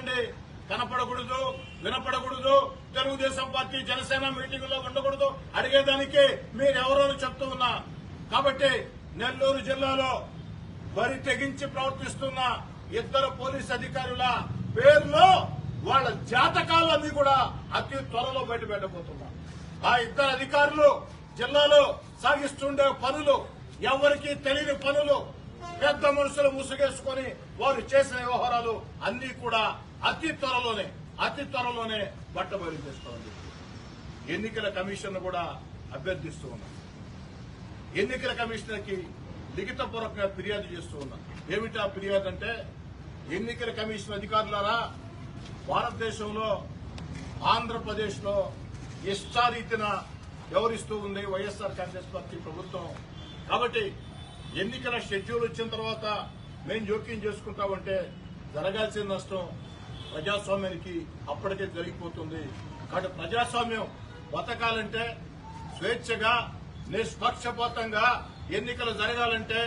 కనిపించండి, కనపడకూడదు, వినపడకూడదు, Telugu Desam party Janasena మీటింగుల్లో ఉండకూడదు అడిగేదానికి మీరెవరో చెప్తూ ఉన్నా. కాబట్టి నెల్లూరు జిల్లాలో బరి తెగించి ప్రవర్తిస్తున్న ఇద్దరు పోలీస్ అధికారుల పేర్లో వాళ్ళ జాతకాలన్నీ కూడా అతి త్వరలో బయటపెట్టబోతున్నారు. ఆ ఇద్దరు అధికారులు జిల్లాలో సాగిస్తుండే పనులు, ఎవరికీ తెలియని పనులు, పెద్ద మనుషులు ముసుగేసుకుని వారు చేసిన వ్యవహారాలు అన్ని కూడా అతి త్వరలోనే బట్టబయలు చేస్తోంది. ఎన్నికల కమిషన్ కూడా అభ్యర్థిస్తూ ఉన్నారు. ఎన్నికల కమిషనర్ కి లిఖితపూర్వకంగా ఫిర్యాదు చేస్తూ ఉన్నారు. ఏమిటా ఫిర్యాదు అంటే, ఎన్నికల కమిషన్ అధికారులారా, భారతదేశంలో ఆంధ్రప్రదేశ్ లో ఇష్టారీతిన వ్యవహరిస్తూ ఉంది వైఎస్ఆర్ కాంగ్రెస్ పార్టీ ప్రభుత్వం. కాబట్టి ఎన్నికల షెడ్యూల్ వచ్చిన తర్వాత మేము జోక్యం చేసుకుంటామంటే జరగాల్సిన నష్టం ప్రజాస్వామ్యానికి అప్పటికే జరిగిపోతుంది. కాబట్టి ప్రజాస్వామ్యం బతకాలంటే, స్వేచ్ఛగా నిష్పక్షపాతంగా ఎన్నికలు జరగాలంటే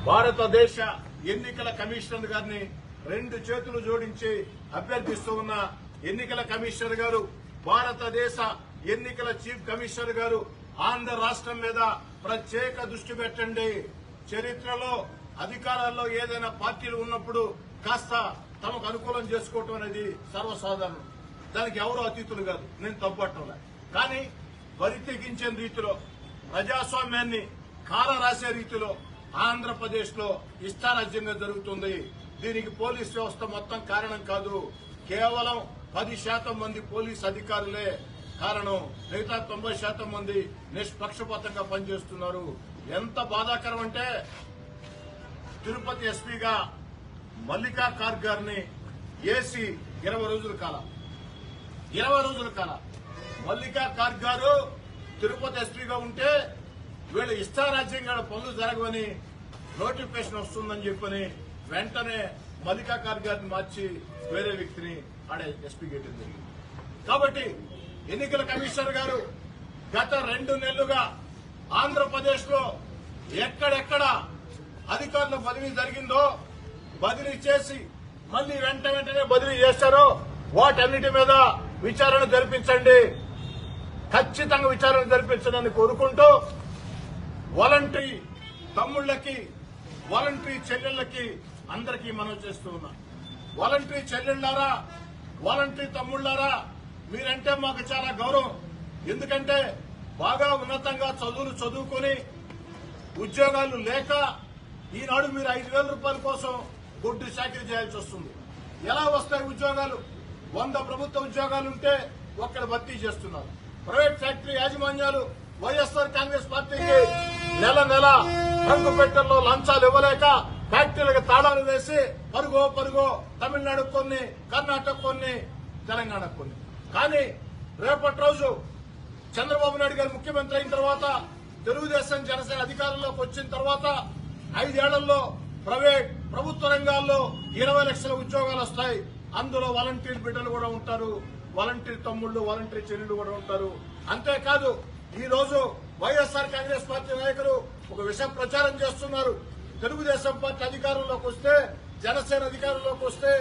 భారతదేశ ఎన్నికల కమిషనర్ గారిని రెండు చేతులు జోడించి అభ్యర్థిస్తూ ఉన్న ఎన్నికల కమిషనర్ గారు, భారతదేశ ఎన్నికల చీఫ్ కమిషనర్ గారు, ఆంధ్ర రాష్ట్రం మీద ప్రత్యేక దృష్టి పెట్టండి. చరిత్రలో అధికారాల్లో ఏదైనా పార్టీలు ఉన్నప్పుడు కాస్త తమకు అనుకూలం చేసుకోవటం అనేది సర్వసాధారణం. దానికి ఎవరో అతీతులు కాదు, నేను తప్పట్టంలే. కానీ బరి తెగించే రీతిలో, ప్రజాస్వామ్యాన్ని కాల రాసే రీతిలో ఆంధ్రప్రదేశ్ లో ఇష్టారాజ్యంగా జరుగుతుంది. దీనికి పోలీస్ వ్యవస్థ మొత్తం కారణం కాదు, కేవలం 10% మంది పోలీస్ అధికారులే కారణం. మిగతా 90% మంది నిష్పక్షపాతంగా పనిచేస్తున్నారు. ఎంత బాధాకరం అంటే, తిరుపతి ఎస్పీగా మల్లికా కార్గ్ గారిని ఏసీ 20 రోజుల కాల మల్లికా కార్గ్ గారు తిరుపతి ఎస్పీగా ఉంటే వీళ్ళు ఇష్టారాజ్యంగా పనులు జరగవని నోటిఫికేషన్ వస్తుందని చెప్పని వెంటనే మల్లికా కార్గ్ గారిని మార్చి వేరే వ్యక్తిని ఆడే ఎస్పీ గేయడం జరిగింది. కాబట్టి ఎన్నికల కమిషనర్ గారు గత 2 నెలలుగా ఆంధ్రప్రదేశ్ లో ఎక్కడెక్కడ అధికారుల బదిలీ జరిగిందో, బదిలీ చేసి మళ్లీ వెంటనే బదిలీ చేశారో వాటన్నిటి మీద విచారణ జరిపించండి, ఖచ్చితంగా విచారణ జరిపించడానికి కోరుకుంటూ, వాలంటరీ తమ్ముళ్లకి, వాలంటరీ చెల్లెళ్లకి అందరికీ మనవి చేస్తూ ఉన్నా. వాలంటరీ చెల్లెళ్లారా, వాలంటరీ తమ్ముళ్లారా, మీరంటే మాకు చాలా గౌరవం. ఎందుకంటే బాగా ఉన్నతంగా చదువుకొని ఉద్యోగాలు లేక ఈనాడు మీరు 5,000 రూపాయల కోసం గొడ్డు చాకరీ చేయాల్సి వస్తుంది. ఎలా వస్తాయి ఉద్యోగాలు? 100 ప్రభుత్వ ఉద్యోగాలుంటే ఒక్కడ భర్తీ చేస్తున్నారు. ప్రైవేట్ ఫ్యాక్టరీ యాజమాన్యాలు వైఎస్ఆర్ కాంగ్రెస్ పార్టీకి నెల రంగుపెట్టెల్లో లంచాలు ఇవ్వలేక ఫ్యాక్టరీలకు తాళాలు వేసి పరుగో తమిళనాడు కొన్ని, కర్ణాటక కొన్ని, తెలంగాణ కొన్ని. కానీ రేపటి రోజు చంద్రబాబు నాయుడు గారు ముఖ్యమంత్రి అయిన తర్వాత, తెలుగుదేశం జనసేన అధికారంలోకి వచ్చిన తర్వాత 5 ఏళ్లలో ప్రభుత్వ రంగాల్లో 20 లక్షల ఉద్యోగాలు వస్తాయి. అందులో వాలంటీర్ బిడ్డలు కూడా ఉంటారు, వాలంటీర్ తమ్ముళ్లు, వాలంటీర్ చెల్లెళ్లు కూడా ఉంటారు. అంతేకాదు, ఈ రోజు వైఎస్ఆర్ కాంగ్రెస్ పార్టీ నాయకులు ఒక విష ప్రచారం చేస్తున్నారు. తెలుగుదేశం పార్టీ అధికారంలోకి వస్తే, జనసేన అధికారంలోకి వస్తే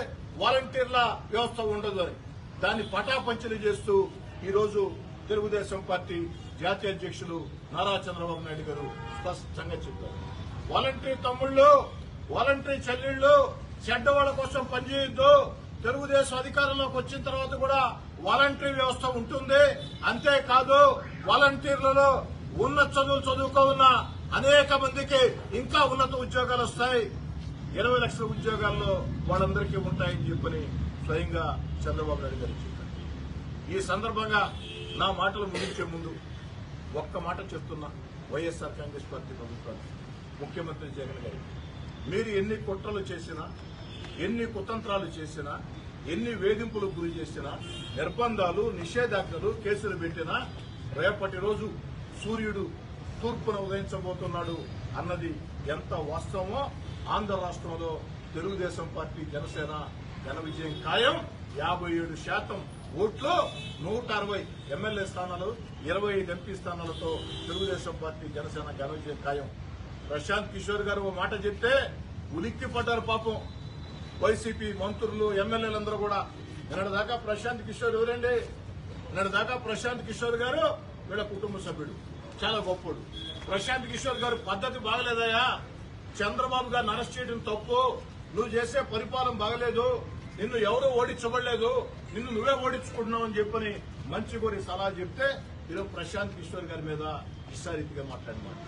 వాలంటీర్ల వ్యవస్థ ఉండదు అని. దాన్ని పటాపంచలు చేస్తూ ఈ రోజు తెలుగుదేశం పార్టీ జాతీయ అధ్యక్షులు నారా చంద్రబాబు నాయుడు గారు స్పష్టంగా చెప్పారు. వాలంటీర్ తమ్ముళ్లు, వాలంటీర్ చెల్లెళ్లు చెడ్డవాళ్ల కోసం పనిచేయొద్దు. తెలుగుదేశం అధికారంలోకి వచ్చిన తర్వాత కూడా వాలంటీర్ వ్యవస్థ ఉంటుంది. అంతేకాదు, వాలంటీర్లలో ఉన్నత చదువులు చదువుకోన్న అనేక మందికి ఇంకా ఉన్నత ఉద్యోగాలు వస్తాయి. 20 లక్షల ఉద్యోగాల్లో వాళ్ళందరికీ ఉంటాయని చెప్పని స్వయంగా చంద్రబాబు నాయుడు గారు చెప్పారు. ఈ సందర్భంగా నా మాటలు ముగించే ముందు ఒక్క మాట చెప్తున్నా. వైఎస్ఆర్ కాంగ్రెస్ పార్టీ ప్రభుత్వానికి, ముఖ్యమంత్రి జగన్ గారికి, మీరు ఎన్ని కుట్రలు చేసినా, ఎన్ని కుతంత్రాలు చేసినా, ఎన్ని వేధింపులకు గురి చేసినా, నిర్బంధాలు, నిషేధాజ్ఞలు, కేసులు పెట్టినా, రేపటి రోజు సూర్యుడు తూర్పున ఉదయించబోతున్నాడు అన్నది ఎంత వాస్తవమో ఆంధ్ర రాష్ట్రంలో తెలుగుదేశం పార్టీ, జనసేన ఘన విజయం ఖాయం. 57% ఓట్లు, 160 ఎమ్మెల్యే స్థానాలు, 25 ఎంపీ స్థానాలతో తెలుగుదేశం పార్టీ, జనసేన ఘన విజయం ఖాయం. ప్రశాంత్ కిషోర్ గారు ఓ మాట చెప్తే ఉలిక్కి పడ్డారు పాపం. వైసీపీ మంత్రులు ఎమ్మెల్యేలందరూ కూడా నిన్నటిదాకా ప్రశాంత్ కిషోర్ ఎవరండి? నిన్నటిదాకా ప్రశాంత్ కిషోర్ గారు వీళ్ళ కుటుంబ సభ్యుడు, చాలా గొప్పడు. ప్రశాంత్ కిషోర్ గారు పద్ధతి బాగలేదయా, చంద్రబాబు గారిని అరెస్ట్ చేయడం తప్పు, నువ్వు చేసే పరిపాలన బాగలేదు, నిన్ను ఎవరూ ఓడించబడలేదు, నిన్ను నువ్వే ఓడించుకుంటున్నావు అని చెప్పని మంచి కోరి సలహా చెప్తే ఈరోజు ప్రశాంత్ కిషోర్ గారి మీద ఇష్టారీతిగా మాట్లాడినాడు.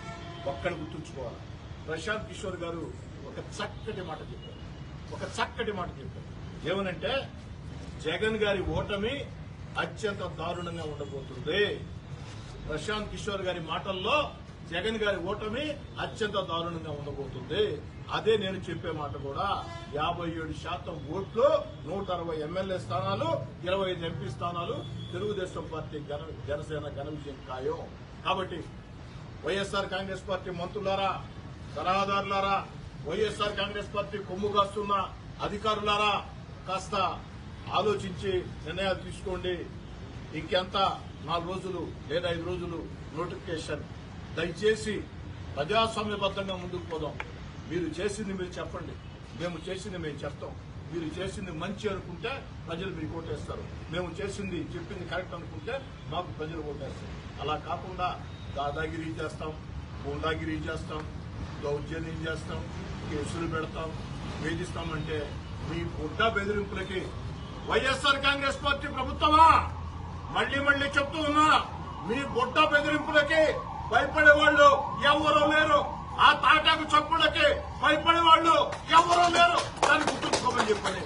ఒక్కడి గుర్తుంచుకోవాలి, ప్రశాంత్ కిషోర్ గారు ఒక చక్కటి మాట చెప్పారు. ఏమనంటే జగన్ గారి ఓటమి అత్యంత దారుణంగా ఉండబోతుంది. ప్రశాంత్ కిషోర్ గారి మాటల్లో జగన్ గారి ఓటమి అత్యంత దారుణంగా ఉండబోతుంది. అదే నేను చెప్పే మాట కూడా. 57% ఓట్లు, 160 ఎమ్మెల్యే స్థానాలు, 25 ఎంపీ స్థానాలు తెలుగుదేశం పార్టీ జనసేన ఘన విజయం ఖాయం. కాబట్టి వైఎస్ఆర్ కాంగ్రెస్ పార్టీ మంత్రులారా, సలహాదారులారా, వైఎస్ఆర్ కాంగ్రెస్ పార్టీ కొమ్ము కాస్తున్న అధికారులారా, కాస్త ఆలోచించి నిర్ణయాలు తీసుకోండి. ఇంకెంత 4 రోజులు లేదా 5 రోజులు నోటిఫికేషన్. దయచేసి ప్రజాస్వామ్యబద్ధంగా ముందుకు పోదాం. మీరు చేసింది మీరు చెప్పండి, మేము చేసింది మేము చెప్తాం. మీరు చేసింది మంచి అనుకుంటే ప్రజలు మీకు ఓటేస్తారు, మేము చేసింది చెప్పింది కరెక్ట్ అనుకుంటే మాకు ప్రజలు ఓటేస్తారు. అలా కాకుండా దాదాగిరి చేస్తాం, గూండాగిరి చేస్తాం, దౌర్జన్యం చేస్తాం, కేసులు పెడతాం, వేధిస్తామంటే మీ బుడ్డ బెదిరింపులకి వైఎస్ఆర్ కాంగ్రెస్ పార్టీ ప్రభుత్వమా? మళ్లీ చెప్తూ ఉన్నా, మీ బుడ్డ బెదిరింపులకి భయపడే వాళ్ళు ఎవరూ లేరు. ఆ తాటాకు చప్పులకి భయపడే వాళ్ళు ఎవరూ లేరు. దాన్ని గుర్తుంచుకోమని చెప్పండి.